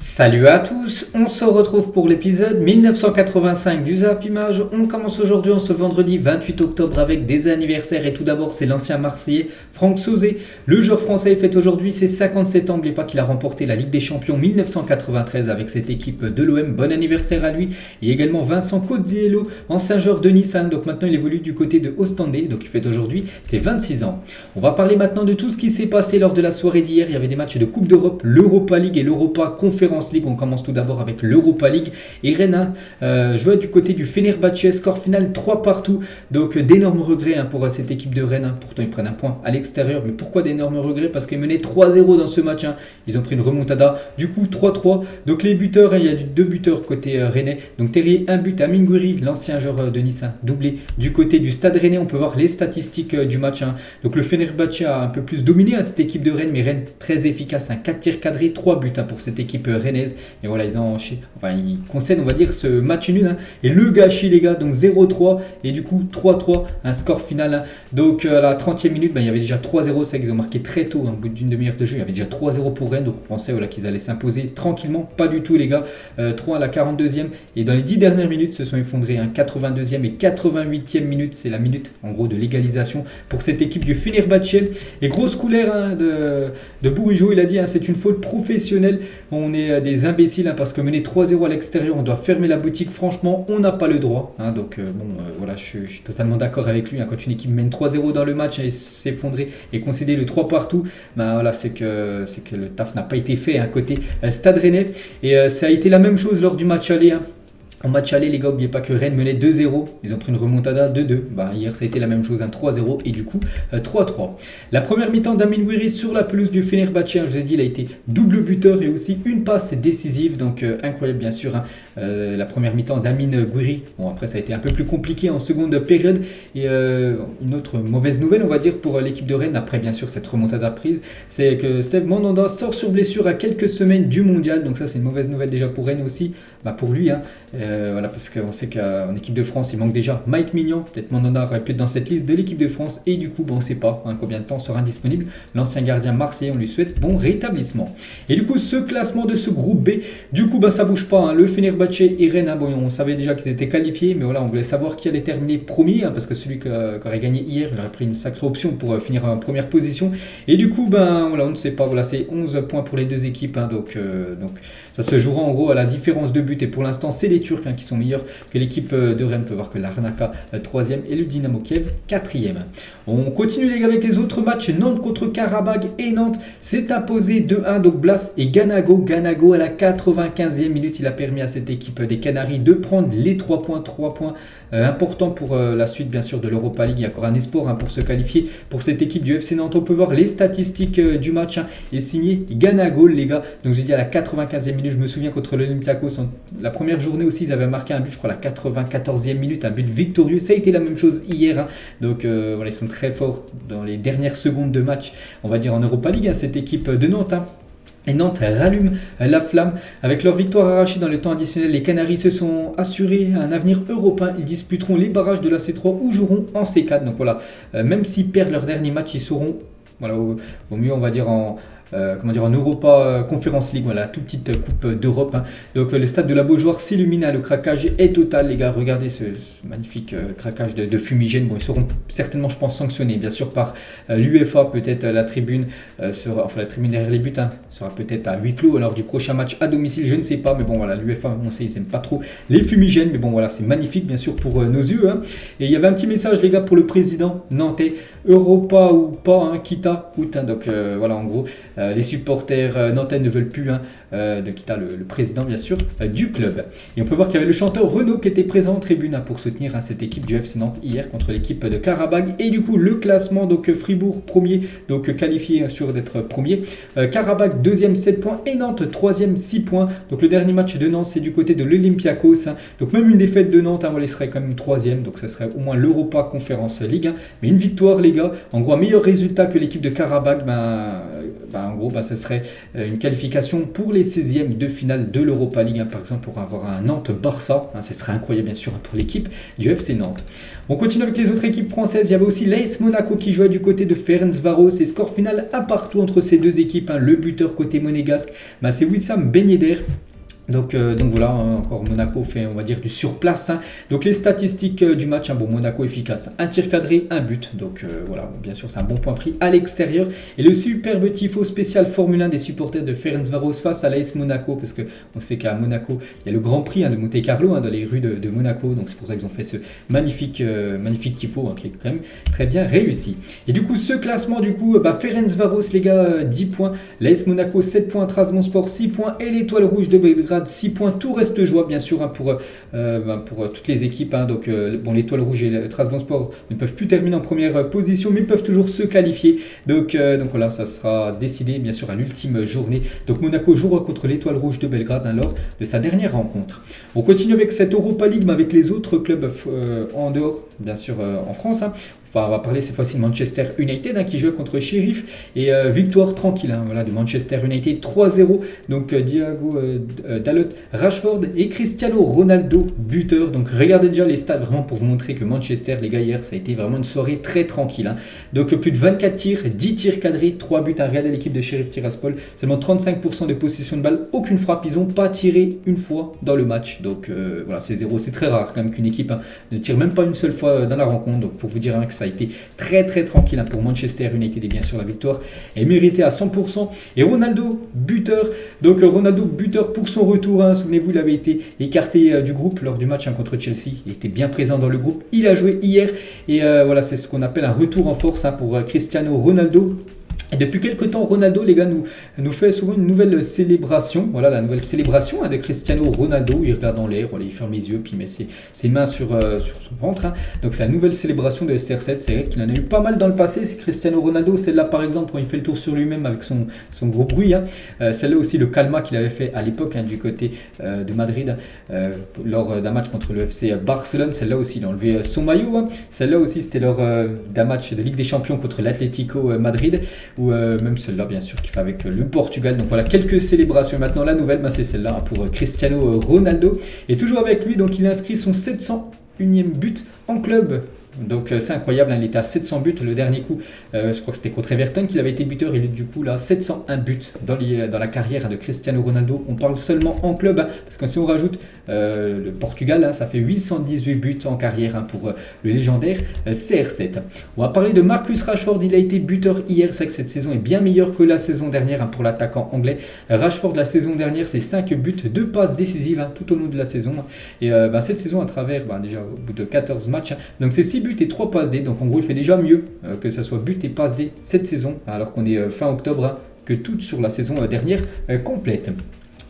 Salut à tous, on se retrouve pour l'épisode 1985 du Zap Image. On commence aujourd'hui en ce vendredi 28 octobre avec des anniversaires et tout d'abord c'est l'ancien Marseillais Franck Sauzet. Le joueur français fête aujourd'hui ses 57 ans, n'oubliez pas qu'il a remporté la Ligue des Champions 1993 avec cette équipe de l'OM, bon anniversaire à lui. Et également Vincent Cozziello, ancien joueur de Nissan, donc maintenant il évolue du côté de Ostendé, donc il fête aujourd'hui ses 26 ans. On va parler maintenant de tout ce qui s'est passé lors de la soirée d'hier. Il y avait des matchs de Coupe d'Europe, l'Europa League et l'Europa Conference League. On commence tout d'abord avec l'Europa League et Rennes jouait du côté du Fenerbahçe, score final 3 partout, donc d'énormes regrets pour cette équipe de Rennes. Pourtant ils prennent un point à l'extérieur, mais pourquoi d'énormes regrets? Parce qu'ils menaient 3-0 dans ce match, ils ont pris une remontada, du coup 3-3. Donc les buteurs, il y a deux buteurs côté Rennais, donc Terrier un but, Amine Gouiri, l'ancien joueur de Nice, doublé du côté du Stade Rennais. On peut voir les statistiques du match, donc le Fenerbahçe a un peu plus dominé cette équipe de Rennes, mais Rennes très efficace, 4 tirs cadrés, 3 buts pour cette équipe rennaise. Et voilà, ils concèdent, on va dire, ce match nul, et le gâchis les gars, donc 0-3 et du coup 3-3, un score final. Donc à la 30e minute, il y avait déjà 3-0, c'est qu'ils ont marqué très tôt, au bout d'une demi-heure de jeu, il y avait déjà 3-0 pour Rennes, donc on pensait qu'ils allaient s'imposer tranquillement, pas du tout les gars. 3 à la 42e, et dans les 10 dernières minutes se sont effondrés, 82e et 88e minute, c'est la minute en gros de l'égalisation pour cette équipe du Fenerbahçe. Et grosse couleur de Bourigeaud, il a dit c'est une faute professionnelle, on est des imbéciles parce que mener 3-0 à l'extérieur, on doit fermer la boutique, franchement on n'a pas le droit, donc voilà, je suis totalement d'accord avec lui, quand une équipe mène 3-0 dans le match et s'effondrer et concéder le 3 partout, voilà, c'est que le taf n'a pas été fait côté Stade Rennais. Et ça a été la même chose lors du match aller. En match aller, les gars, n'oubliez pas que Rennes menait 2-0. Ils ont pris une remontada 2-2. Hier, ça a été la même chose, 3-0 et du coup 3-3. La première mi-temps d'Amine Gouiri sur la pelouse du Fenerbahçe, je vous ai dit, il a été double buteur et aussi une passe décisive. Donc incroyable, bien sûr. La première mi-temps d'Amine Gouiri. Bon, après, ça a été un peu plus compliqué en seconde période. Et une autre mauvaise nouvelle, on va dire, pour l'équipe de Rennes, après, bien sûr, cette remontada prise, c'est que Steve Mandanda sort sur blessure à quelques semaines du mondial. Donc ça, c'est une mauvaise nouvelle déjà pour Rennes aussi. Pour lui, voilà, parce qu'on sait qu'en équipe de France, il manque déjà Mike Maignan. Peut-être Mandanda aurait pu être dans cette liste de l'équipe de France. Et du coup, on ne sait pas combien de temps sera disponible. L'ancien gardien marseillais, on lui souhaite bon rétablissement. Et du coup, ce classement de ce groupe B, du coup, ça bouge pas. Le Fenerbahçe et Rennes, on savait déjà qu'ils étaient qualifiés. Mais voilà, on voulait savoir qui allait terminer premier. Parce que celui qui aurait gagné hier, il aurait pris une sacrée option pour finir en première position. Et du coup, voilà, on ne sait pas. Voilà, c'est 11 points pour les deux équipes. Donc, ça se jouera en gros à la différence de but. Et pour l'instant, c'est les Turcs qui sont meilleurs que l'équipe de Rennes. On peut voir que l'Arnaka 3e et le Dynamo Kiev 4e. On continue les gars avec les autres matchs. Nantes contre Karabag, et Nantes s'est imposé 2-1. Donc Blas et Ganago à la 95e minute, il a permis à cette équipe des Canaries de prendre les 3 points importants pour la suite bien sûr de l'Europa League. Il y a encore un espoir pour se qualifier pour cette équipe du FC Nantes. On peut voir les statistiques du match et signé Ganago les gars. Donc j'ai dit à la 95e minute, je me souviens contre l'Olympiakos la première journée aussi, ils avaient marqué un but, je crois, à la 94e minute, un but victorieux. Ça a été la même chose hier. Donc voilà, ils sont très forts dans les dernières secondes de match, on va dire en Europa League, cette équipe de Nantes. Et Nantes rallume la flamme. Avec leur victoire arrachée dans le temps additionnel, les Canaries se sont assurés un avenir européen. Ils disputeront les barrages de la C3 ou joueront en C4. Donc voilà, même s'ils perdent leur dernier match, ils seront au mieux, on va dire, en Europa Conference League, voilà, toute petite coupe d'Europe. Donc le stade de la Beaujoire s'illumine, le craquage est total les gars, regardez ce magnifique craquage de fumigène. Ils seront certainement, je pense, sanctionnés bien sûr par l'UEFA, peut-être la tribune la tribune derrière les buts sera peut-être à huis clos lors du prochain match à domicile, je ne sais pas, mais bon voilà, l'UEFA, on sait, ils n'aiment pas trop les fumigènes, mais bon voilà, c'est magnifique bien sûr pour nos yeux. Et il y avait un petit message les gars pour le président nantais: Europa ou pas, quitta out. Donc voilà, en gros, les supporters nantais ne veulent plus de quitter le président bien sûr du club. Et on peut voir qu'il y avait le chanteur Renaud qui était présent en tribune pour soutenir cette équipe du FC Nantes hier contre l'équipe de Karabag. Et du coup le classement, donc Fribourg premier, donc qualifié sûr d'être premier, Karabag deuxième 7 points et Nantes troisième 6 points. Donc le dernier match de Nantes c'est du côté de l'Olympiakos, donc même une défaite de Nantes, il serait quand même troisième, donc ça serait au moins l'Europa Conference League, mais une victoire les gars, en gros un meilleur résultat que l'équipe de Karabag, en gros ce serait une qualification pour les 16e de finale de l'Europa League, par exemple pour avoir un Nantes-Barça, ce serait incroyable bien sûr pour l'équipe du FC Nantes. On continue avec les autres équipes françaises. Il y avait aussi l'AS Monaco qui jouait du côté de Ferencváros et score final à partout entre ces deux équipes. Le buteur buteur côté monégasque, c'est Wissam Ben Yedder. Donc voilà, encore Monaco fait, on va dire, du surplace. Donc les statistiques du match, bon, Monaco efficace, un tir cadré, un but. Donc voilà, bon, bien sûr c'est un bon point pris à l'extérieur. Et le superbe tifo spécial Formule 1 des supporters de Ferencváros face à l'AS Monaco, parce qu'on sait qu'à Monaco, il y a le Grand Prix de Monte Carlo dans les rues de Monaco. Donc c'est pour ça qu'ils ont fait ce magnifique tifo qui est quand même très bien réussi. Et du coup, ce classement, Ferencváros, les gars, 10 points. L'AS Monaco, 7 points. Trabzonspor, 6 points. Et l'Étoile Rouge de Belgrade, 6 points, tout reste jouable bien sûr pour toutes les équipes. Donc l'Étoile Rouge et le Trabzonspor ne peuvent plus terminer en première position, mais peuvent toujours se qualifier. Donc voilà, ça sera décidé bien sûr à l'ultime journée. Donc Monaco jouera contre l'Étoile Rouge de Belgrade lors de sa dernière rencontre. On continue avec cette Europa League, mais avec les autres clubs en dehors, bien sûr en France. On va parler cette fois-ci de Manchester United qui joue contre Sheriff et victoire tranquille de Manchester United 3-0. Donc Thiago Dalot, Rashford et Cristiano Ronaldo buteur. Donc regardez déjà les stats vraiment pour vous montrer que Manchester, les gars, hier ça a été vraiment une soirée très tranquille. Donc plus de 24 tirs, 10 tirs cadrés, 3 buts. Regardez l'équipe de Sheriff Tiraspol, seulement 35% de possession de balle, aucune frappe. Ils n'ont pas tiré une fois dans le match. Donc voilà, c'est 0. C'est très rare quand même qu'une équipe ne tire même pas une seule fois dans la rencontre. Donc pour vous dire que ça a été très très tranquille pour Manchester United, et bien sûr la victoire est méritée à 100%. Et Ronaldo buteur, donc Ronaldo buteur pour son retour. Souvenez-vous, il avait été écarté du groupe lors du match contre Chelsea. Il était bien présent dans le groupe, il a joué hier et voilà, c'est ce qu'on appelle un retour en force pour Cristiano Ronaldo. Et depuis quelques temps, Ronaldo, les gars, nous fait souvent une nouvelle célébration. Voilà, la nouvelle célébration de Cristiano Ronaldo. Il regarde dans l'air, voilà, il ferme les yeux, puis il met ses mains sur son ventre. Donc c'est la nouvelle célébration de CR7. C'est vrai qu'il en a eu pas mal dans le passé. C'est Cristiano Ronaldo, celle-là par exemple, quand il fait le tour sur lui-même avec son gros bruit. Celle-là aussi, le calma qu'il avait fait à l'époque du côté de Madrid lors d'un match contre le FC Barcelone. Celle-là aussi, il a enlevé son maillot. Celle-là aussi, c'était lors d'un match de Ligue des Champions contre l'Atlético Madrid. Ou même celle-là bien sûr qu'il fait avec le Portugal. Donc voilà, quelques célébrations. Maintenant la nouvelle, c'est celle-là pour Cristiano Ronaldo. Et toujours avec lui, donc il a inscrit son 701e but en club. Donc c'est incroyable, il était à 700 buts le dernier coup, je crois que c'était contre Everton qu'il avait été buteur, et du coup là 701 buts dans la carrière de Cristiano Ronaldo. On parle seulement en club, parce que si on rajoute le Portugal, ça fait 818 buts en carrière pour le légendaire CR7. On va parler de Marcus Rashford, il a été buteur hier. C'est vrai que cette saison est bien meilleure que la saison dernière pour l'attaquant anglais. Rashford, la saison dernière, c'est 5 buts, 2 passes décisives tout au long de la saison. Et cette saison à travers, déjà au bout de 14 matchs, donc c'est 6 buts et 3 passes D. Donc en gros il fait déjà mieux que ça soit but et passe D cette saison, alors qu'on est fin octobre, que toute sur la saison dernière complète.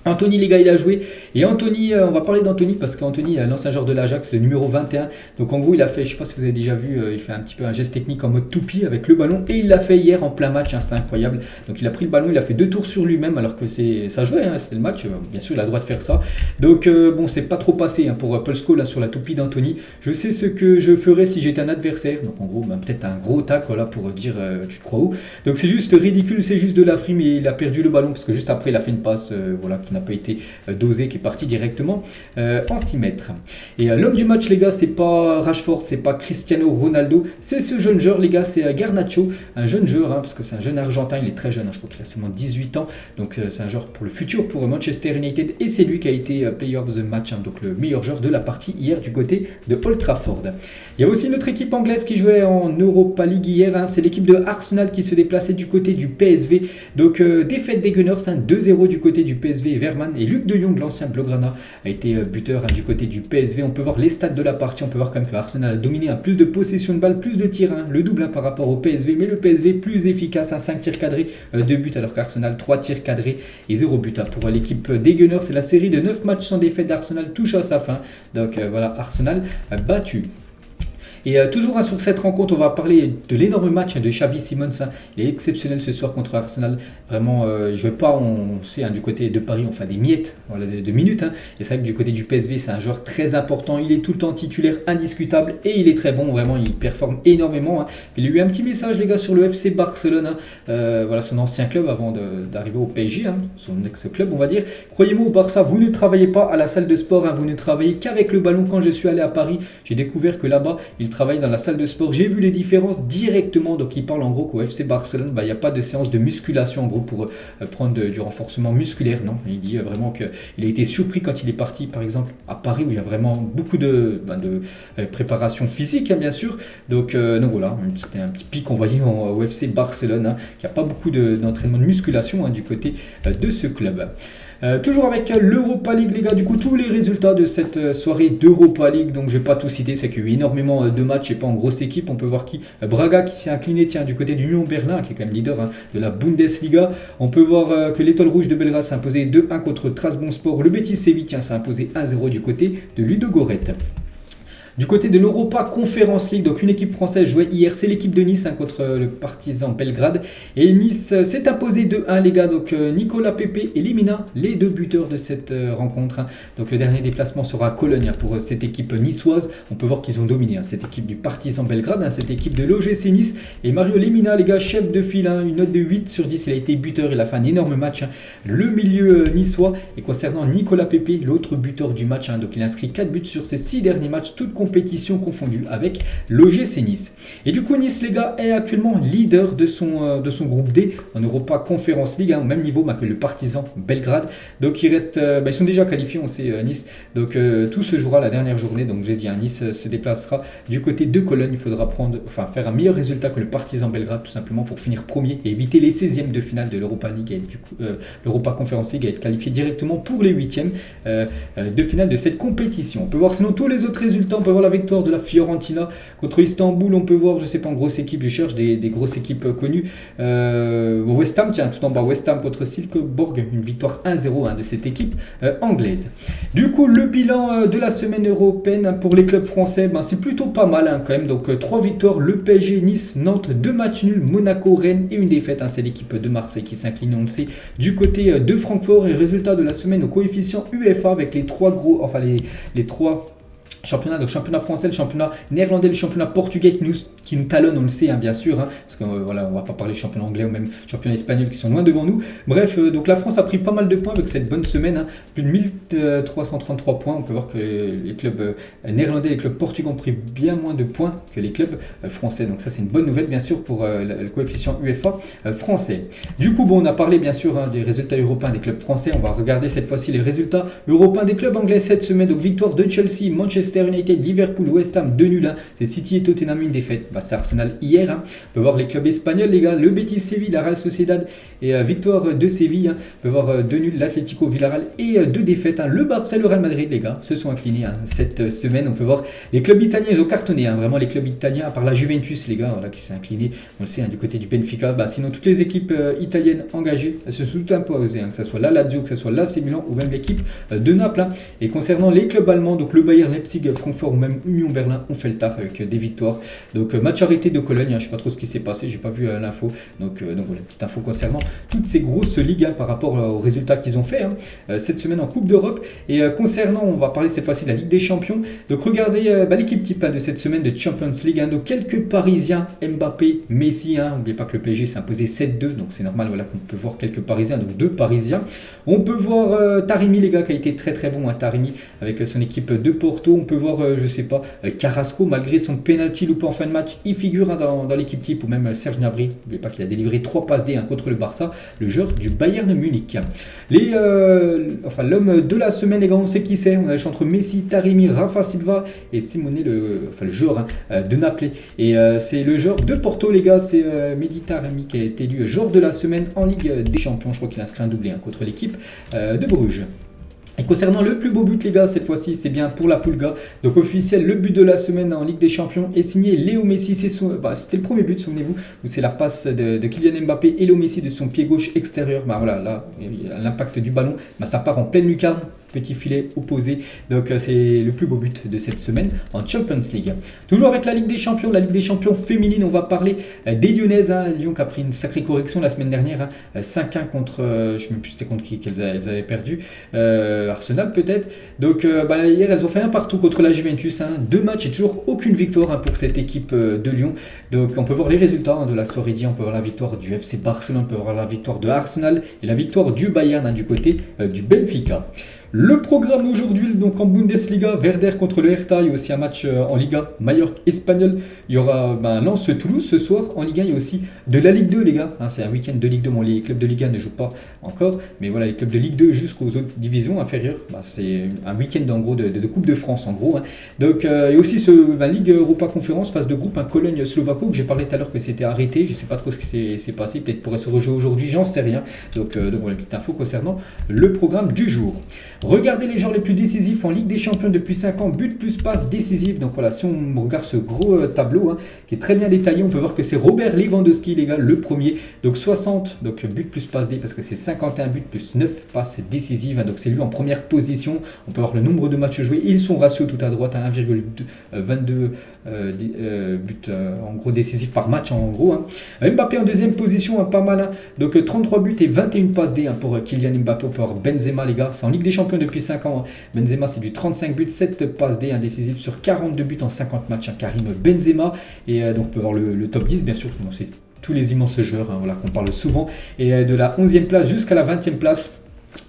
Anthony, les gars, il a joué. Et Anthony, on va parler d'Anthony parce qu'Anthony, l'ancien joueur de l'Ajax, le numéro 21. Donc en gros, il a fait, je ne sais pas si vous avez déjà vu, il fait un petit peu un geste technique en mode toupie avec le ballon. Et il l'a fait hier en plein match, c'est incroyable. Donc il a pris le ballon, il a fait 2 tours sur lui-même alors que ça jouait, c'était le match. Bien sûr, il a le droit de faire ça. Donc bon, c'est pas trop passé pour Paul Scholes sur la toupie d'Anthony. Je sais ce que je ferais si j'étais un adversaire. Donc en gros, peut-être un gros tacle pour dire tu te crois où. Donc c'est juste ridicule, c'est juste de la frime et il a perdu le ballon parce que juste après, il a fait une passe qui n'a pas été dosé, qui est parti directement en 6 mètres. Et l'homme du match, les gars, c'est pas Rashford, c'est pas Cristiano Ronaldo, c'est ce jeune joueur, les gars, c'est Garnacho, un jeune joueur, parce que c'est un jeune argentin, il est très jeune, je crois qu'il a seulement 18 ans, donc c'est un joueur pour le futur pour Manchester United, et c'est lui qui a été player of the match, donc le meilleur joueur de la partie hier du côté de Old Trafford. Il y a aussi notre équipe anglaise qui jouait en Europa League hier, c'est l'équipe de Arsenal qui se déplaçait du côté du PSV, donc défaite des Gunners, 2-0 du côté du PSV. Verman et Luc de Jong, l'ancien Blaugrana, a été buteur du côté du PSV. On peut voir les stats de la partie, on peut voir quand même que Arsenal a dominé, plus de possession de balle, plus de tirs, le double par rapport au PSV, mais le PSV plus efficace, 5 tirs cadrés, 2 buts, alors qu'Arsenal 3 tirs cadrés et 0 but. Pour l'équipe des Gunners, c'est la série de 9 matchs sans défaite d'Arsenal touche à sa fin. Donc voilà, Arsenal battu. Et toujours sur cette rencontre, on va parler de l'énorme match de Xavi Simons. Il est exceptionnel ce soir contre Arsenal. Vraiment, il ne jouait pas, on sait, du côté de Paris, on fait des miettes de minutes. Et c'est vrai que du côté du PSV, c'est un joueur très important. Il est tout le temps titulaire, indiscutable. Et il est très bon, vraiment, il performe énormément. Il a eu un petit message, les gars, sur le FC Barcelone. Voilà, son ancien club avant d'arriver au PSG, son ex-club, on va dire. Croyez-moi, au Barça, vous ne travaillez pas à la salle de sport. Vous ne travaillez qu'avec le ballon. Quand je suis allé à Paris, j'ai découvert que là-bas, il travaille dans la salle de sport. J'ai vu les différences directement. Donc il parle en gros qu'au FC Barcelone, il n'y a pas de séance de musculation en gros pour prendre du renforcement musculaire. Non, il dit vraiment qu'il a été surpris quand il est parti par exemple à Paris où il y a vraiment beaucoup de préparation physique bien sûr. Donc voilà, c'était un petit pic qu'on voyait au FC Barcelone, qu'il n'y a pas beaucoup d'entraînement de musculation du côté de ce club. Toujours avec l'Europa League les gars, du coup tous les résultats de cette soirée d'Europa League, donc je vais pas tout citer, c'est qu'il y a eu énormément de matchs et pas en grosse équipe. On peut voir qui Braga qui s'est incliné du côté d'Union Berlin qui est quand même leader de la Bundesliga. On peut voir que l'Étoile Rouge de Belgrade s'est imposé 2-1 contre Trabzonspor. Le Betis Séville s'est imposé 1-0 du côté de Ludogorets. Du côté de l'Europa Conference League, donc une équipe française jouait hier, c'est l'équipe de Nice contre le Partizan Belgrade. Et Nice s'est imposé 2-1 les gars, donc Nicolas Pepe élimina les deux buteurs de cette rencontre. Donc le dernier déplacement sera à Cologne pour cette équipe niçoise. On peut voir qu'ils ont dominé cette équipe du Partizan Belgrade, cette équipe de l'OGC Nice. Et Mario Lemina les gars, chef de file, une note de 8 sur 10, il a été buteur, il a fait un énorme match. Le milieu niçois, et concernant Nicolas Pepe, l'autre buteur du match, donc il a inscrit 4 buts sur ses 6 derniers matchs, toutes compétition confondue avec l'OGC Nice. Et du coup Nice les gars est actuellement leader de son groupe D en Europa Conference League, au même niveau que le Partizan Belgrade. Donc il reste, ils sont déjà qualifiés, on sait Nice. Donc tout se jouera la dernière journée. Donc j'ai dit Nice se déplacera du côté de Cologne. Il faudra faire un meilleur résultat que le Partizan Belgrade tout simplement pour finir premier et éviter les 16e de finale de l'Europa League et du coup l'Europa Conference League et être qualifié directement pour les 8e de finale de cette compétition. On peut voir sinon tous les autres résultats. On peut voir la victoire de la Fiorentina contre Istanbul. On peut voir, je sais pas, en grosse équipe, je cherche des grosses équipes connues. West Ham, tout en bas, West Ham contre Silkeborg, une victoire 1-0 de cette équipe anglaise. Du coup, le bilan de la semaine européenne pour les clubs français, c'est plutôt pas mal quand même. Donc 3 victoires, le PSG, Nice, Nantes, 2 matchs nuls, Monaco, Rennes et une défaite. C'est l'équipe de Marseille qui s'incline, on le sait, du côté de Francfort. Et résultat de la semaine au coefficient UEFA avec les 3 gros, les 3 championnat, donc championnat français, le championnat néerlandais, le championnat portugais qui nous talonnent, on le sait bien sûr, parce qu'on on va pas parler championnat anglais ou même championnat espagnol qui sont loin devant nous. Bref, donc la France a pris pas mal de points avec cette bonne semaine, plus de 1333 points. On peut voir que les clubs néerlandais et les clubs portugais ont pris bien moins de points que les clubs français. Donc ça c'est une bonne nouvelle bien sûr pour le coefficient UEFA français. Du coup on a parlé bien sûr des résultats européens des clubs français. On va regarder cette fois-ci les résultats européens des clubs anglais cette semaine. Donc victoire de Chelsea, Manchester United, Liverpool, West Ham, 2 nuls. C'est City et Tottenham, une défaite. C'est Arsenal hier. On peut voir les clubs espagnols, les gars. Le Betis Séville, la Real Sociedad et victoire de Séville. On peut voir 2 nuls, l'Atlético Villarreal et 2 défaites. Le Barça et le Real Madrid, les gars, se sont inclinés cette semaine. On peut voir les clubs italiens, ils ont cartonné. Vraiment, les clubs italiens, à part la Juventus, les gars, qui s'est incliné. On le sait, du côté du Benfica. Sinon, toutes les équipes italiennes engagées, elles se sont toutes imposées. Que ce soit la Lazio, que ce soit l'AC Milan ou même l'équipe de Naples. Et concernant les clubs allemands, donc le Bayern, Leipzig, Francfort ou même Union Berlin ont fait le taf avec des victoires. Donc match arrêté de Cologne, je ne sais pas trop ce qui s'est passé, j'ai pas vu l'info. Donc voilà, petite info concernant toutes ces grosses ligues par rapport aux résultats qu'ils ont fait cette semaine en Coupe d'Europe. Et concernant, on va parler cette fois-ci de la Ligue des Champions. Donc regardez l'équipe type de cette semaine de Champions League. Donc quelques Parisiens, Mbappé, Messi. N'oubliez pas que le PSG s'est imposé 7-2, donc c'est normal qu'on peut voir quelques Parisiens, donc 2 Parisiens. On peut voir Taremi, les gars, qui a été très très bon, Taremi avec son équipe de Porto. On peut voir, je sais pas, Carrasco, malgré son penalty loupé en fin de match, il figure dans l'équipe type, ou même Serge Gnabry. N'oubliez pas qu'il a délivré 3 passes D contre le Barça, le joueur du Bayern Munich. L'homme de la semaine, les gars, on sait qui c'est. On a le choix entre Messi, Taremi, Rafa Silva et Simone, le joueur de Naples. Et c'est le joueur de Porto, les gars, c'est Mehdi Taremi qui a été élu joueur de la semaine en Ligue des Champions. Je crois qu'il a inscrit un doublé contre l'équipe de Bruges. Et concernant le plus beau but, les gars, cette fois-ci, c'est bien pour la Pulga. Donc officiel, le but de la semaine en Ligue des Champions est signé Léo Messi. C'était le premier but, souvenez-vous, où c'est la passe de Kylian Mbappé et Léo Messi de son pied gauche extérieur. Là, l'impact du ballon, ça part en pleine lucarne. Petit filet opposé, donc c'est le plus beau but de cette semaine en Champions League. Toujours avec la Ligue des Champions féminine, on va parler des Lyonnaises. Lyon qui a pris une sacrée correction la semaine dernière, 5-1 contre, je ne sais même plus c'était contre qui qu'elles avaient perdu, Arsenal peut-être. Donc hier elles ont fait un partout contre la Juventus, 2 matchs et toujours aucune victoire pour cette équipe de Lyon. Donc on peut voir les résultats de la soirée d'hier, on peut voir la victoire du FC Barcelone, on peut voir la victoire de Arsenal et la victoire du Bayern du côté du Benfica. Le programme aujourd'hui, donc en Bundesliga, Werder contre le Hertha, il y a aussi un match en Liga, Mallorca espagnol. Il y aura Lens-Toulouse ce soir. En Ligue 1, il y a aussi de la Ligue 2, les gars. C'est un week-end de Ligue 2. Bon, les clubs de Ligue 1 ne jouent pas encore, mais voilà, les clubs de Ligue 2 jusqu'aux autres divisions inférieures, c'est un week-end en gros de Coupe de France en gros. Donc, il y a aussi la Ligue Europa Conférence, phase de groupe, un Cologne-Slovako, que j'ai parlé tout à l'heure que c'était arrêté. Je ne sais pas trop ce qui s'est passé. Peut-être pourrait se rejouer aujourd'hui, j'en sais rien. Donc voilà, petite info concernant le programme du jour. Regardez les joueurs les plus décisifs en Ligue des Champions depuis 5 ans, but plus passe décisif. Donc voilà, si on regarde ce gros tableau qui est très bien détaillé, on peut voir que c'est Robert Lewandowski, les gars, le premier. Donc 60, donc but plus passe D parce que c'est 51 buts plus 9 passes décisives. Donc c'est lui en première position. On peut voir le nombre de matchs joués. Ils sont ratio tout à droite à 1,22 buts en gros décisifs par match en gros. Mbappé en deuxième position, pas mal. Donc 33 buts et 21 passes D pour Kylian Mbappé. On peut voir Benzema, les gars, c'est en Ligue des Champions depuis 5 ans. Benzema, c'est du 35 buts, 7 passes D indécisives sur 42 buts en 50 matchs. Karim Benzema. Et donc on peut voir le top 10, bien sûr. C'est tous les immenses joueurs voilà, qu'on parle souvent. Et de la 11e place jusqu'à la 20e place.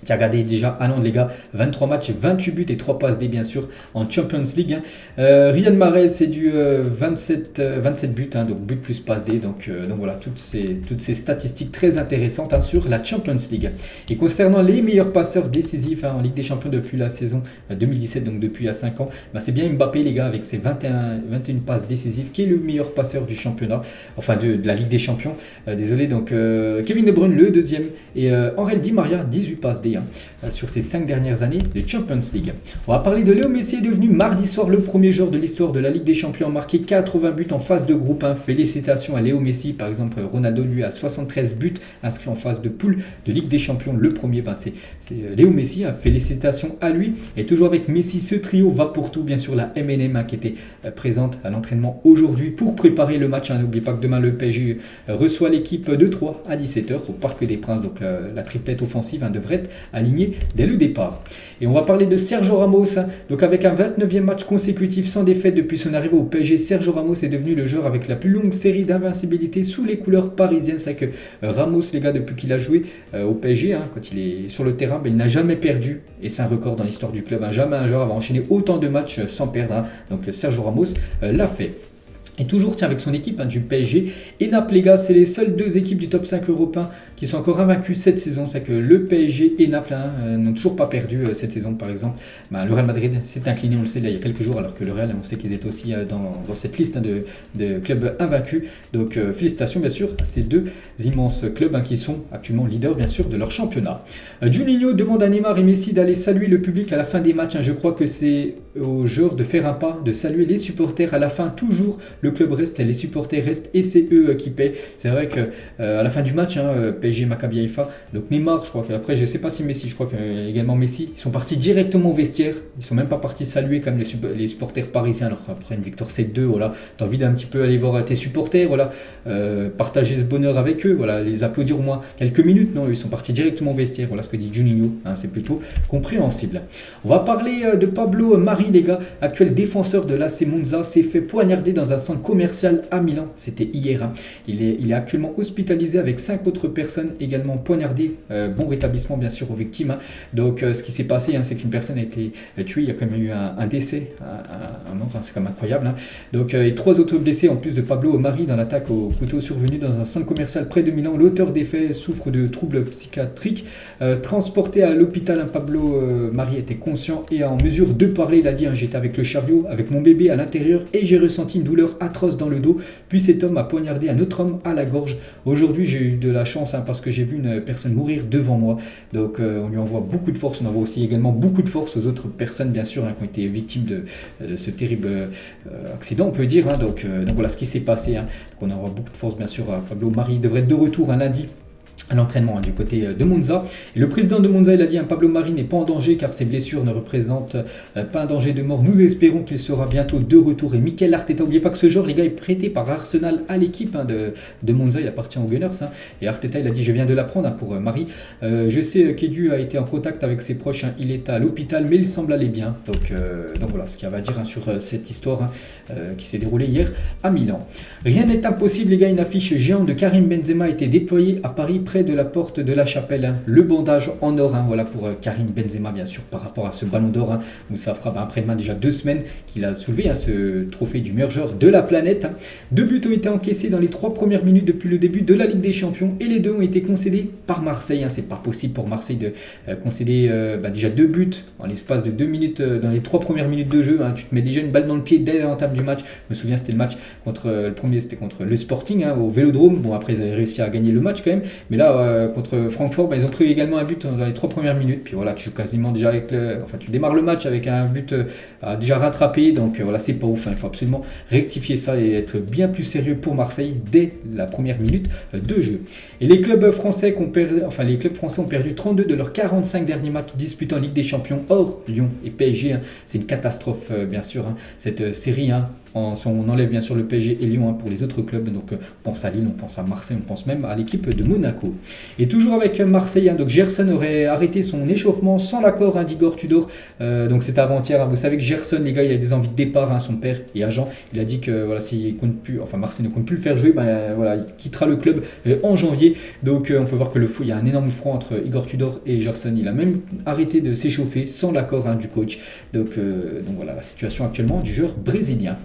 Tiens, regardez déjà Haaland, les gars, 23 matchs, 28 buts et 3 passes D, bien sûr, en Champions League. Riyad Mahrez, c'est du 27 buts, donc but plus passe D. Donc voilà, toutes ces statistiques très intéressantes sur la Champions League. Et concernant les meilleurs passeurs décisifs en Ligue des Champions depuis la saison 2017, donc depuis il y a 5 ans, c'est bien Mbappé, les gars, avec ses 21 passes décisives, qui est le meilleur passeur du championnat, enfin de la Ligue des Champions. Désolé, donc Kevin De Bruyne, le deuxième, et Angel Di Maria, 18 passes D sur ces 5 dernières années de Champions League. On va parler de Léo Messi, est devenu mardi soir le premier joueur de l'histoire de la Ligue des Champions à marquer 80 buts en phase de groupe. Félicitations à Léo Messi. Par exemple, Ronaldo lui a 73 buts inscrits en phase de poule de Ligue des Champions. Le premier, c'est Léo Messi. Félicitations à lui. Et toujours avec Messi, ce trio va pour tout. Bien sûr, la MNM qui était présente à l'entraînement aujourd'hui pour préparer le match. N'oubliez pas que demain, le PSG reçoit l'équipe de Troyes à 17h au Parc des Princes. Donc la triplette offensive devrait être alignée dès le départ. Et on va parler de Sergio Ramos. Donc avec un 29e match consécutif sans défaite depuis son arrivée au PSG, Sergio Ramos est devenu le joueur avec la plus longue série d'invincibilité sous les couleurs parisiennes. C'est vrai que Ramos, les gars, depuis qu'il a joué au PSG, quand il est sur le terrain, il n'a jamais perdu. Et c'est un record dans l'histoire du club. Jamais un joueur va enchaîner autant de matchs sans perdre. Donc Sergio Ramos l'a fait. Et toujours avec son équipe du PSG et Naples, les gars, c'est les seules deux équipes du top 5 européen qui sont encore invaincues cette saison. C'est que le PSG et Naples n'ont toujours pas perdu cette saison. Par exemple, le Real Madrid s'est incliné, on le sait, là, il y a quelques jours, alors que le Real, on sait qu'ils étaient aussi dans cette liste de clubs invaincus. Donc félicitations bien sûr à ces deux immenses clubs qui sont actuellement leaders bien sûr de leur championnat. Juninho demande à Neymar et Messi d'aller saluer le public à la fin des matchs. Je crois que c'est aux joueurs de faire un pas, de saluer les supporters à la fin toujours. Le club reste, les supporters restent et c'est eux qui paient. C'est vrai que à la fin du match, PSG Maccabi Haïfa, donc Neymar, je crois qu'après, je sais pas si Messi, je crois que également Messi, ils sont partis directement au vestiaire. Ils sont même pas partis saluer comme les supporters parisiens. Alors après une victoire 7-2, voilà, t'as envie d'un petit peu aller voir tes supporters, voilà, partager ce bonheur avec eux, voilà, les applaudir au moins quelques minutes. Non, ils sont partis directement au vestiaire. Voilà ce que dit Juninho. C'est plutôt compréhensible. On va parler de Pablo Mari, les gars, actuel défenseur de l'AC Monza, s'est fait poignarder dans un centre commercial à Milan, c'était hier. Il est actuellement hospitalisé avec 5 autres personnes également poignardées. Bon rétablissement bien sûr aux victimes. Donc ce qui s'est passé, c'est qu'une personne a été tuée, il y a quand même eu un décès, un mort, c'est quand même incroyable. Donc et 3 autres blessés en plus de Pablo Mari dans l'attaque au couteau survenue dans un centre commercial près de Milan. L'auteur des faits souffre de troubles psychiatriques. Transporté à l'hôpital, Pablo Mari était conscient et en mesure de parler. Il a dit, j'étais avec le chariot, avec mon bébé à l'intérieur et j'ai ressenti une douleur atroce dans le dos, puis cet homme a poignardé un autre homme à la gorge. Aujourd'hui j'ai eu de la chance parce que j'ai vu une personne mourir devant moi, donc on lui envoie beaucoup de force. On envoie aussi également beaucoup de force aux autres personnes bien sûr qui ont été victimes de ce terrible accident, on peut dire. Donc voilà ce qui s'est passé. Donc on envoie beaucoup de force bien sûr à Pablo Mari. Il devrait être de retour un lundi à l'entraînement du côté de Monza. Et le président de Monza, il a dit Pablo Mari n'est pas en danger car ses blessures ne représentent pas un danger de mort. Nous espérons qu'il sera bientôt de retour. Et Mikel Arteta, n'oubliez pas que ce joueur, les gars, est prêté par Arsenal à l'équipe de Monza. Il appartient aux Gunners. Et Arteta, il a dit je viens de l'apprendre pour Mari. Je sais qu'Edu a été en contact avec ses proches. Il est à l'hôpital, mais il semble aller bien. Donc voilà ce qu'il va dire sur cette histoire qui s'est déroulée hier à Milan. Rien n'est impossible, les gars. Une affiche géante de Karim Benzema a été déployée à Paris près de la porte de la chapelle, hein. Le bandage en or, hein, voilà pour Karim Benzema bien sûr par rapport à ce ballon d'or, hein, où ça fera après-demain déjà 2 semaines qu'il a soulevé, hein, ce trophée du meilleur joueur de la planète. 2 buts ont été encaissés dans les 3 premières minutes depuis le début de la Ligue des Champions et les 2 ont été concédés par Marseille, hein. C'est pas possible pour Marseille de concéder déjà 2 buts en l'espace de 2 minutes dans les 3 premières minutes de jeu, hein. Tu te mets déjà une balle dans le pied dès l'entame du match. Je me souviens, c'était le match contre le premier, c'était contre le Sporting, hein, au Vélodrome. Bon, après ils avaient réussi à gagner le match quand même, mais là contre Francfort, ils ont pris également un but dans les 3 premières minutes. Puis voilà, tu joues quasiment déjà avec tu démarres le match avec un but déjà rattrapé, donc voilà, c'est pas ouf, hein. Il faut absolument rectifier ça et être bien plus sérieux pour Marseille dès la première minute de jeu. Et les clubs français ont perdu 32 de leurs 45 derniers matchs disputés en Ligue des Champions, hors Lyon et PSG, hein. C'est une catastrophe bien sûr, hein, cette série, hein. On enlève bien sûr le PSG et Lyon, hein, pour les autres clubs, donc on pense à Lille, on pense à Marseille, on pense même à l'équipe de Monaco. Et toujours avec Marseille, hein, donc Gerson aurait arrêté son échauffement sans l'accord, hein, d'Igor Tudor, donc c'était avant-hier, hein. Vous savez que Gerson, les gars, il a des envies de départ, hein, son père et agent, il a dit que voilà, Marseille ne compte plus le faire jouer, voilà, il quittera le club en janvier, donc on peut voir que il y a un énorme front entre Igor Tudor et Gerson. Il a même arrêté de s'échauffer sans l'accord, hein, du coach, donc voilà la situation actuellement du joueur brésilien.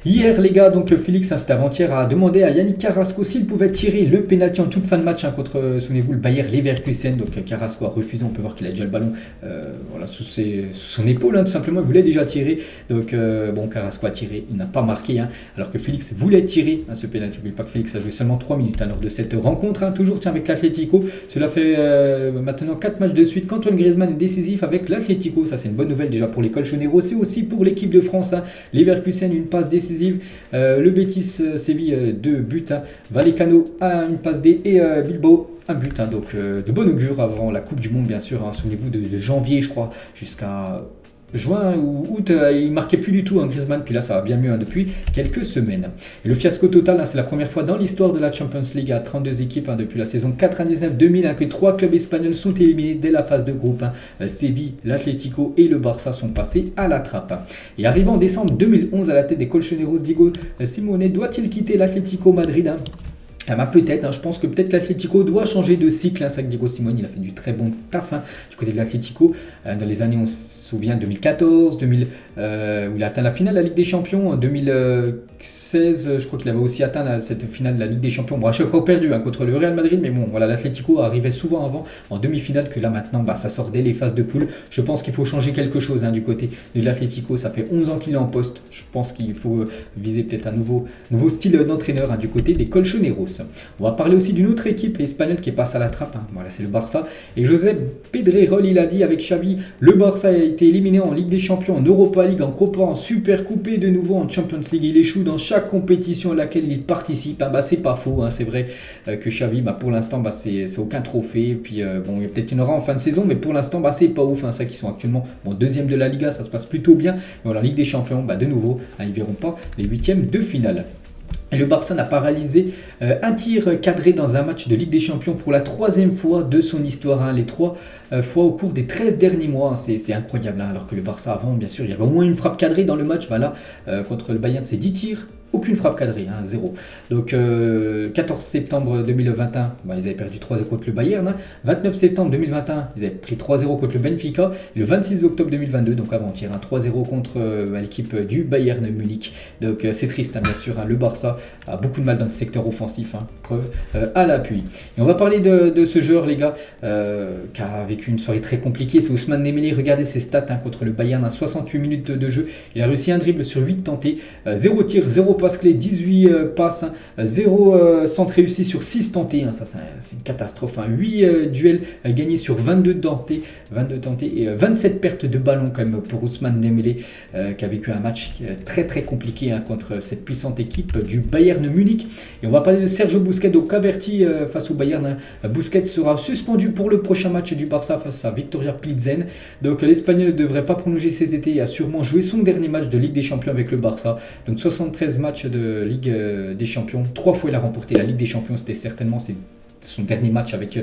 Hier, les gars, donc Félix, hein, c'était avant-hier, a demandé à Yannick Carrasco s'il pouvait tirer le pénalty en toute fin de match, hein, contre, souvenez-vous, le Bayer Leverkusen. Donc Carrasco a refusé, on peut voir qu'il a déjà le ballon voilà, sous son épaule, hein, tout simplement, il voulait déjà tirer. Donc Carrasco a tiré, il n'a pas marqué, hein, alors que Félix voulait tirer, hein, ce pénalty. N'oubliez pas que Félix a joué seulement 3 minutes, hein, lors de cette rencontre, hein, toujours avec l'Atlético. Cela fait maintenant 4 matchs de suite qu'Antoine Griezmann est décisif avec l'Atlético. Ça, c'est une bonne nouvelle déjà pour les Colchoneros, c'est aussi pour l'équipe de France, hein. Leverkusen, une passe décisive. Le Betis Séville, 2 buts, hein. Vallecano a une passe D et Bilbao un but, hein. Donc de bon augure avant la Coupe du Monde bien sûr, hein. Souvenez-vous de janvier je crois jusqu'à juin ou août, il marquait plus du tout, hein, Griezmann, puis là ça va bien mieux, hein, depuis quelques semaines. Et le fiasco total, hein, c'est la première fois dans l'histoire de la Champions League à 32 équipes, hein, depuis la saison 99-2000, hein, que 3 clubs espagnols sont éliminés dès la phase de groupe, hein. Séville, l'Atlético et le Barça sont passés à la trappe, hein. Et arrivant en décembre 2011 à la tête des Colchoneros, Diego Simeone doit-il quitter l'Atlético Madrid, hein? Peut-être, hein, je pense que peut-être l'Atlético doit changer de cycle, hein. Ça que Diego Simeone, il a fait du très bon taf, hein, du côté de l'Atlético, dans les années, on se souvient, 2014, 2000, où il a atteint la finale de la Ligue des Champions, en 2016, je crois qu'il avait aussi atteint cette finale de la Ligue des Champions, bon à chaque fois perdu, hein, contre le Real Madrid, mais bon voilà, l'Atlético arrivait souvent avant en demi-finale, que là maintenant ça sort dès les phases de poule. Je pense qu'il faut changer quelque chose, hein, du côté de l'Atlético. Ça fait 11 ans qu'il est en poste, je pense qu'il faut viser peut-être un nouveau style d'entraîneur, hein, du côté des Colchoneros. On va parler aussi d'une autre équipe espagnole qui passe à la trappe, hein. Voilà, c'est le Barça. Et Josep Pedrerol, il a dit avec Xavi, le Barça a été éliminé en Ligue des Champions, en Europa League, en Copa, en Super Coupe et de nouveau en Champions League. Il échoue dans chaque compétition à laquelle il participe, hein. C'est pas faux, hein. C'est vrai que Xavi, pour l'instant, c'est aucun trophée. Puis il y a peut-être une aura en fin de saison, mais pour l'instant, c'est pas ouf, hein. Ça qui sont actuellement deuxième de la Liga, ça se passe plutôt bien. Mais voilà, Ligue des Champions, de nouveau, hein, ils verront pas les huitièmes de finale. Et le Barça n'a pas réalisé un tir cadré dans un match de Ligue des Champions pour la 3e fois de son histoire, hein, les 3 fois au cours des 13 derniers mois, hein. C'est incroyable, hein, alors que le Barça avant, bien sûr, il y avait au moins une frappe cadrée dans le match. Là, contre le Bayern, c'est 10 tirs. Aucune frappe cadrée, hein, 0. Donc 14 septembre 2021, ils avaient perdu 3-0 contre le Bayern, hein. 29 septembre 2021, ils avaient pris 3-0 contre le Benfica. Et le 26 octobre 2022, donc avant-hier, 3-0 contre l'équipe du Bayern Munich. Donc c'est triste, hein, bien sûr, hein. Le Barça a beaucoup de mal dans le secteur offensif, hein, preuve à l'appui. Et on va parler de ce joueur, les gars, qui a vécu une soirée très compliquée. C'est Ousmane Dembélé. Regardez ses stats, hein, contre le Bayern, 68 minutes de jeu. Il a réussi un dribble sur 8 tentés, 0 tir, 0 passe clé, 18 passes, 0 centre réussi sur 6 tentés, hein. Ça c'est une catastrophe, hein. 8 duels gagnés sur 22 tentés et 27 pertes de ballon quand même pour Ousmane Dembélé, qui a vécu un match très très compliqué, hein, contre cette puissante équipe du Bayern Munich. Et on va parler de Sergio Busquets, donc averti face au Bayern, hein. Busquets sera suspendu pour le prochain match du Barça face à Victoria Plzen. Donc l'Espagnol ne devrait pas prolonger cet été et a sûrement joué son dernier match de Ligue des Champions avec le Barça. Donc 73 matchs de Ligue des Champions, 3 fois il a remporté la Ligue des Champions, c'était certainement son dernier match avec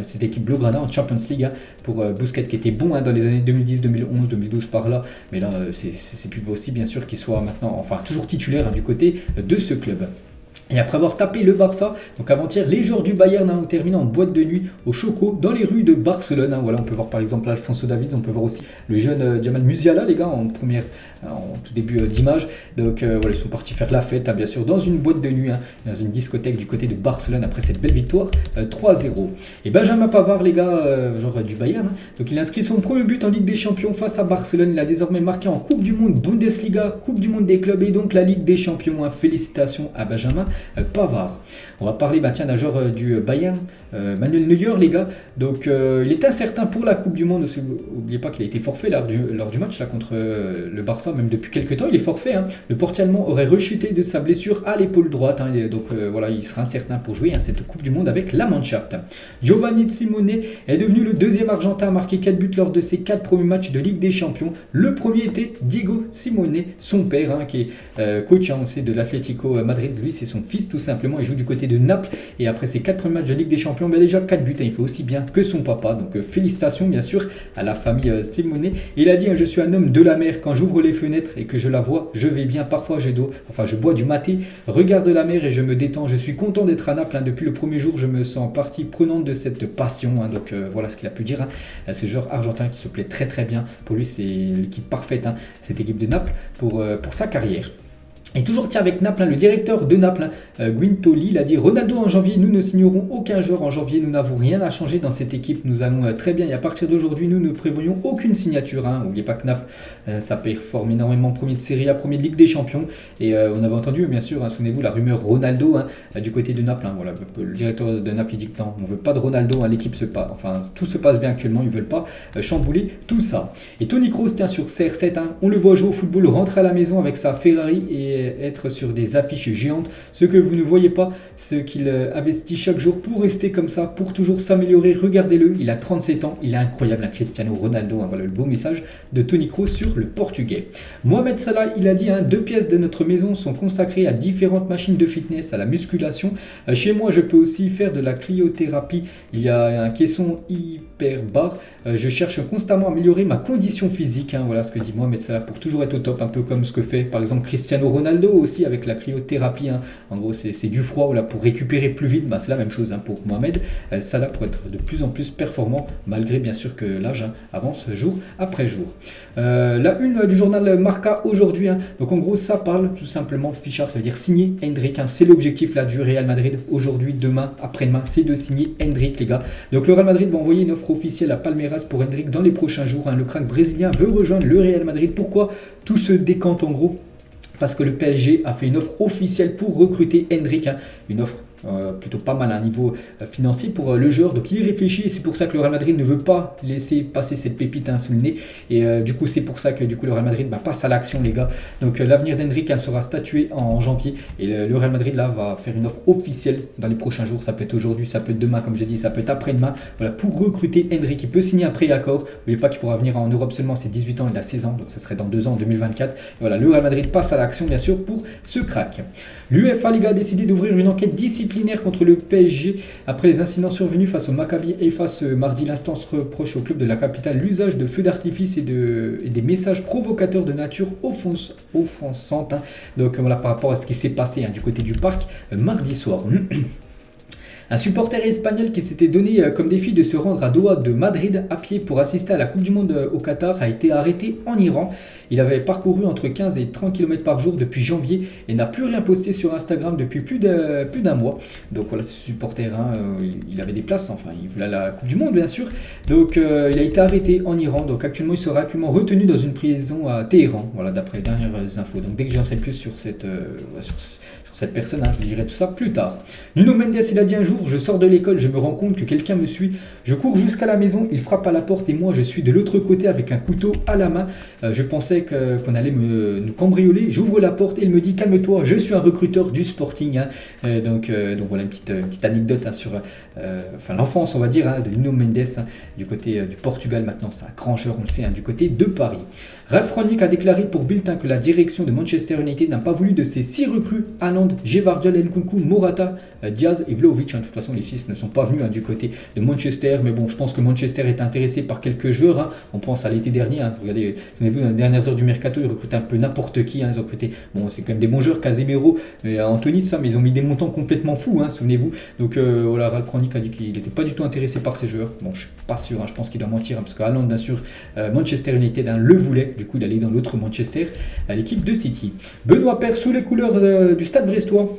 cette équipe Blaugrana en Champions League, hein, pour Busquets, qui était bon, hein, dans les années 2010, 2011, 2012 par là, mais là c'est plus possible bien sûr qu'il soit maintenant toujours titulaire, hein, du côté de ce club. Et après avoir tapé le Barça, donc avant-hier, les joueurs du Bayern ont terminé en boîte de nuit au Choco dans les rues de Barcelone. Voilà, on peut voir par exemple Alfonso Davies, on peut voir aussi le jeune Jamal Musiala, les gars, en tout début d'image. Donc voilà, ils sont partis faire la fête, bien sûr, dans une boîte de nuit, dans une discothèque du côté de Barcelone après cette belle victoire 3-0. Et Benjamin Pavard, les gars, genre du Bayern, donc il a inscrit son premier but en Ligue des Champions face à Barcelone. Il a désormais marqué en Coupe du Monde, Bundesliga, Coupe du Monde des clubs et donc la Ligue des Champions. Félicitations à Benjamin Pavard. On va parler d'un joueur du Bayern, Manuel Neuer, les gars. Donc il est incertain pour la Coupe du Monde. N'oubliez pas qu'il a été forfait lors du match là, contre le Barça, même depuis quelques temps. Il est forfait. Le portier allemand aurait rechuté de sa blessure à l'épaule droite. Donc voilà, il sera incertain pour jouer cette Coupe du Monde avec la Mannschaft. Giovanni Simone est devenu le deuxième Argentin à marquer 4 buts lors de ses 4 premiers matchs de Ligue des Champions. Le premier était Diego Simone, son père, qui est coach, on sait, de l'Atlético Madrid. Lui, c'est son fils tout simplement. Il joue du côté de Naples et après ses 4 premiers matchs de Ligue des Champions, déjà 4 buts. Il fait aussi bien que son papa. Donc félicitations bien sûr à la famille Simone. Il a dit je suis un homme de la mer. Quand j'ouvre les fenêtres et que je la vois, je vais bien. Parfois je bois du maté, regarde la mer et je me détends. Je suis content d'être à Naples. Depuis le premier jour, je me sens partie prenante de cette passion. Donc voilà ce qu'il a pu dire. Ce joueur argentin qui se plaît très très bien. Pour lui, c'est l'équipe parfaite, cette équipe de Naples pour sa carrière. Et toujours avec Naples, le directeur de Naples, Guintoli, il a dit Ronaldo en janvier, nous ne signerons aucun joueur en janvier, nous n'avons rien à changer dans cette équipe, nous allons très bien et à partir d'aujourd'hui, nous ne prévoyons aucune signature. N'oubliez pas que Naples, ça performe énormément, premier de Serie A, premier de Ligue des Champions. Et on avait entendu, bien sûr, souvenez-vous, la rumeur Ronaldo du côté de Naples. Voilà, le directeur de Naples il dit que non, on ne veut pas de Ronaldo, l'équipe tout se passe bien actuellement, ils ne veulent pas chambouler tout ça. Et Toni Kroos tient sur CR7, on le voit jouer au football, rentrer à la maison avec sa Ferrari et être sur des affiches géantes. Ce que vous ne voyez pas, ce qu'il investit chaque jour pour rester comme ça, pour toujours s'améliorer. Regardez-le, il a 37 ans, il est incroyable, Cristiano Ronaldo. Voilà le beau message de Toni Kroos sur le portugais. Mohamed Salah, il a dit 2 pièces de notre maison sont consacrées à différentes machines de fitness, à la musculation. Chez moi, je peux aussi faire de la cryothérapie. Il y a un caisson hyperbar. Je cherche constamment à améliorer ma condition physique. Voilà ce que dit Mohamed Salah pour toujours être au top, un peu comme ce que fait par exemple Cristiano Ronaldo aussi avec la cryothérapie. En gros, c'est du froid pour récupérer plus vite. C'est la même chose pour Mohamed Salah pour être de plus en plus performant, malgré bien sûr que l'âge avance jour après jour. La une du journal Marca aujourd'hui. Donc en gros, ça parle tout simplement Fichard, ça veut dire signer Endrick. C'est l'objectif là du Real Madrid aujourd'hui, demain, après-demain, c'est de signer Endrick, les gars. Donc le Real Madrid va envoyer une offre officielle à Palmeiras pour Endrick dans les prochains jours. Le crack brésilien veut rejoindre le Real Madrid. Pourquoi tout se décante en gros? Parce que le PSG a fait une offre officielle pour recruter Endrick, une offre plutôt pas mal à un niveau financier pour le joueur. Donc il y réfléchit et c'est pour ça que le Real Madrid ne veut pas laisser passer cette pépite sous le nez. Et du coup c'est pour ça que le Real Madrid passe à l'action, les gars. Donc l'avenir d'Endrick sera statué en janvier et le Real Madrid là va faire une offre officielle dans les prochains jours. Ça peut être aujourd'hui, ça peut être demain comme j'ai dit, ça peut être après-demain. Voilà, pour recruter Endrick. Il peut signer un pré-accord. N'oubliez pas qu'il pourra venir en Europe seulement, c'est 18 ans, il a 16 ans, donc ça serait dans 2 ans, en 2024. Et voilà, le Real Madrid passe à l'action bien sûr pour ce crack. L'UEFA, les gars, a décidé d'ouvrir une enquête disciplinaire contre le PSG après les incidents survenus face au Maccabi Haïfa ce mardi. L'instance reproche au club de la capitale l'usage de feux d'artifice et des messages provocateurs de nature offensante. Donc voilà, par rapport à ce qui s'est passé du côté du parc mardi soir. Un supporter espagnol qui s'était donné comme défi de se rendre à Doha de Madrid à pied pour assister à la Coupe du Monde au Qatar a été arrêté en Iran. Il avait parcouru entre 15 et 30 km par jour depuis janvier et n'a plus rien posté sur Instagram depuis plus d'un mois. Donc voilà, ce supporter, il avait des places, enfin il voulait la Coupe du Monde bien sûr. Donc il a été arrêté en Iran. Donc actuellement il sera retenu dans une prison à Téhéran. Voilà, d'après les dernières infos. Donc dès que j'en sais plus sur cette personne, je vous dirai tout ça plus tard. Nuno Mendes, il a dit un jour, je sors de l'école, je me rends compte que quelqu'un me suit, je cours jusqu'à la maison, il frappe à la porte et moi je suis de l'autre côté avec un couteau à la main. Je pensais qu'on allait nous cambrioler, j'ouvre la porte et il me dit calme-toi, je suis un recruteur du Sporting. Donc voilà une petite anecdote sur l'enfance, on va dire, de Nuno Mendes du côté du Portugal. Maintenant c'est un grand joueur, on le sait, du côté de Paris. Ralf Rangnick a déclaré pour Bild que la direction de Manchester United n'a pas voulu de ses 6 recrues allant Haaland, Gvardiol, Nkunku, Morata, Diaz et Vlahovic. De toute façon, les 6 ne sont pas venus du côté de Manchester. Mais bon, je pense que Manchester est intéressé par quelques joueurs. On pense à l'été dernier. Regardez, souvenez-vous, dans les dernières heures du mercato, ils recrutaient un peu n'importe qui. Ils ont recruté, bon, c'est quand même des bons joueurs, Casemiro, Anthony, tout ça, mais ils ont mis des montants complètement fous, souvenez-vous. Donc voilà, Ralf Rangnick a dit qu'il n'était pas du tout intéressé par ces joueurs. Bon, je suis pas sûr, je pense qu'il doit mentir, parce que Haaland, bien sûr, Manchester United le voulait. Du coup, il allait dans l'autre Manchester, à l'équipe de City. Benoît Paire sous les couleurs du Stade Brestois.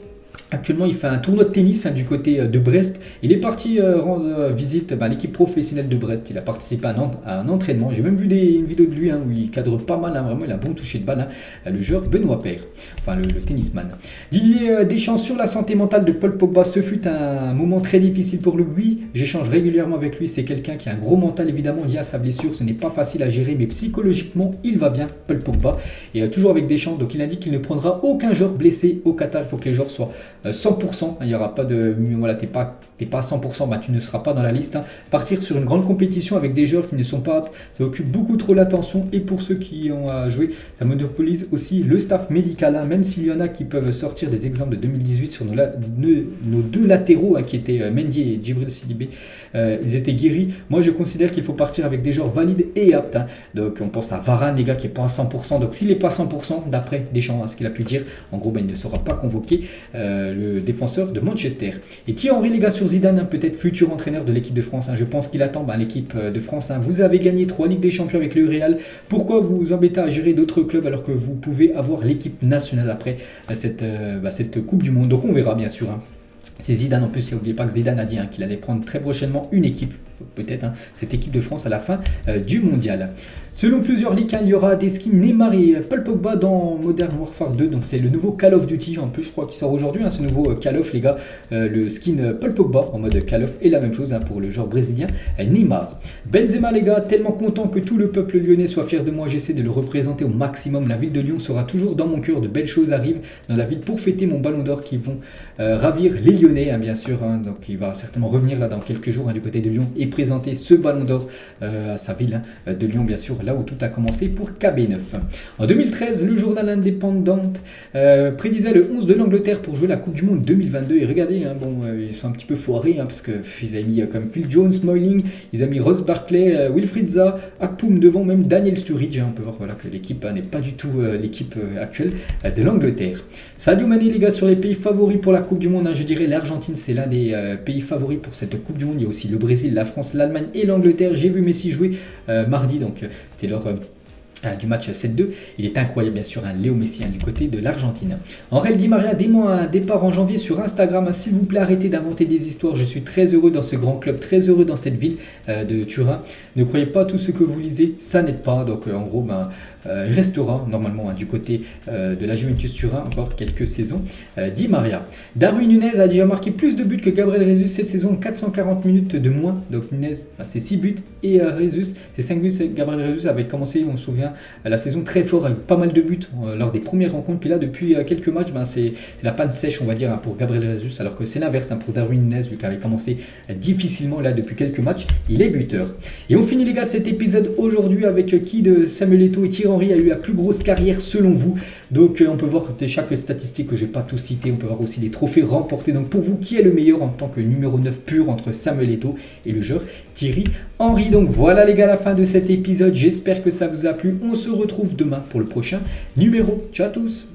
Actuellement, il fait un tournoi de tennis du côté de Brest. Il est parti rendre visite à l'équipe professionnelle de Brest. Il a participé à un entraînement. J'ai même vu une vidéo de lui où il cadre pas mal. Vraiment, il a un bon toucher de balle. Le joueur Benoît Paire, enfin le tennisman. Didier Deschamps sur la santé mentale de Paul Pogba. Ce fut un moment très difficile pour lui. J'échange régulièrement avec lui. C'est quelqu'un qui a un gros mental évidemment lié à sa blessure. Ce n'est pas facile à gérer, mais psychologiquement, il va bien, Paul Pogba. Et toujours avec Deschamps. Donc il indique qu'il ne prendra aucun joueur blessé au Qatar. Il faut que les joueurs soient 100%, il n'y aura pas de... Voilà, t'es pas à 100%, tu ne seras pas dans la liste. Partir sur une grande compétition avec des joueurs qui ne sont pas aptes, ça occupe beaucoup trop l'attention. Et pour ceux qui ont à jouer, ça monopolise aussi le staff médical. Même s'il y en a qui peuvent sortir des exemples de 2018 sur nos deux latéraux qui étaient Mendy et Djibril Sidibé, ils étaient guéris. Moi, je considère qu'il faut partir avec des joueurs valides et aptes. Donc, on pense à Varane, les gars, qui n'est pas à 100%. Donc, s'il n'est pas à 100%, d'après Deschamps, ce qu'il a pu dire, en gros, il ne sera pas convoqué. Le défenseur de Manchester. Et Thierry Henry, les gars, sur Zidane, peut-être futur entraîneur de l'équipe de France. Je pense qu'il attend l'équipe de France. Vous avez gagné 3 Ligues des Champions avec le Real. Pourquoi vous vous embêtez à gérer d'autres clubs alors que vous pouvez avoir l'équipe nationale après cette Coupe du Monde? Donc on verra bien sûr. C'est Zidane, en plus, n'oubliez pas que Zidane a dit qu'il allait prendre très prochainement une équipe, peut-être cette équipe de France à la fin du mondial. Selon plusieurs leaks, il y aura des skins Neymar et Paul Pogba dans Modern Warfare 2, donc c'est le nouveau Call of Duty, en plus je crois qu'il sort aujourd'hui, ce nouveau Call of les gars, le skin Paul Pogba en mode Call of, et la même chose pour le joueur brésilien Neymar. Benzema les gars, tellement content que tout le peuple lyonnais soit fier de moi, j'essaie de le représenter au maximum, la ville de Lyon sera toujours dans mon cœur, de belles choses arrivent dans la ville pour fêter mon ballon d'or qui vont ravir les Lyonnais bien sûr, donc il va certainement revenir là dans quelques jours du côté de Lyon et présenter ce ballon d'or à sa ville de Lyon bien sûr, là où tout a commencé pour KB9. En 2013, le journal indépendant prédisait le 11 de l'Angleterre pour jouer la Coupe du Monde 2022 et regardez, ils sont un petit peu foirés parce qu'ils avaient mis comme Phil Jones, Smalling, ils ont mis Ross Barkley, Wilfried Zaha, Akpoum devant même Daniel Sturridge. On peut voir que l'équipe n'est pas du tout l'équipe actuelle de l'Angleterre. Sadio Mané les gars, sur les pays favoris pour la Coupe du Monde, je dirais l'Argentine c'est l'un des pays favoris pour cette Coupe du Monde. Il y a aussi le Brésil, la France, l'Allemagne et l'Angleterre. J'ai vu Messi jouer mardi, donc c'était lors du match 7-2. Il est incroyable bien sûr, Léo Messi du côté de l'Argentine. Angel Di Maria dément un départ en janvier sur Instagram. S'il vous plaît, arrêtez d'inventer des histoires. Je suis très heureux dans ce grand club, très heureux dans cette ville de Turin. Ne croyez pas tout ce que vous lisez, ça n'aide pas. Donc en gros, il restera normalement du côté de la Juventus Turin encore quelques saisons. Di Maria. Darwin Nunez a déjà marqué plus de buts que Gabriel Jesus cette saison, 440 minutes de moins. Donc Nunez, c'est 6 buts et Jesus, c'est 5 buts. Gabriel Jesus avait commencé, on se souvient, la saison très fort avec pas mal de buts lors des premières rencontres. Puis là, depuis quelques matchs, c'est la panne sèche, on va dire, pour Gabriel Jesus, alors que c'est l'inverse pour Darwin Nunez, lui qui avait commencé difficilement là depuis quelques matchs. Il est buteur. Et on finit les gars cet épisode aujourd'hui avec qui de Samuel Eto'o et Thierry Henry a eu la plus grosse carrière selon vous. Donc on peut voir chaque statistique que je n'ai pas tout cité. On peut voir aussi les trophées remportés. Donc pour vous, qui est le meilleur en tant que numéro 9 pur entre Samuel Eto'o et le joueur Thierry Henry? Donc voilà les gars, la fin de cet épisode. J'espère que ça vous a plu. On se retrouve demain pour le prochain numéro. Ciao à tous.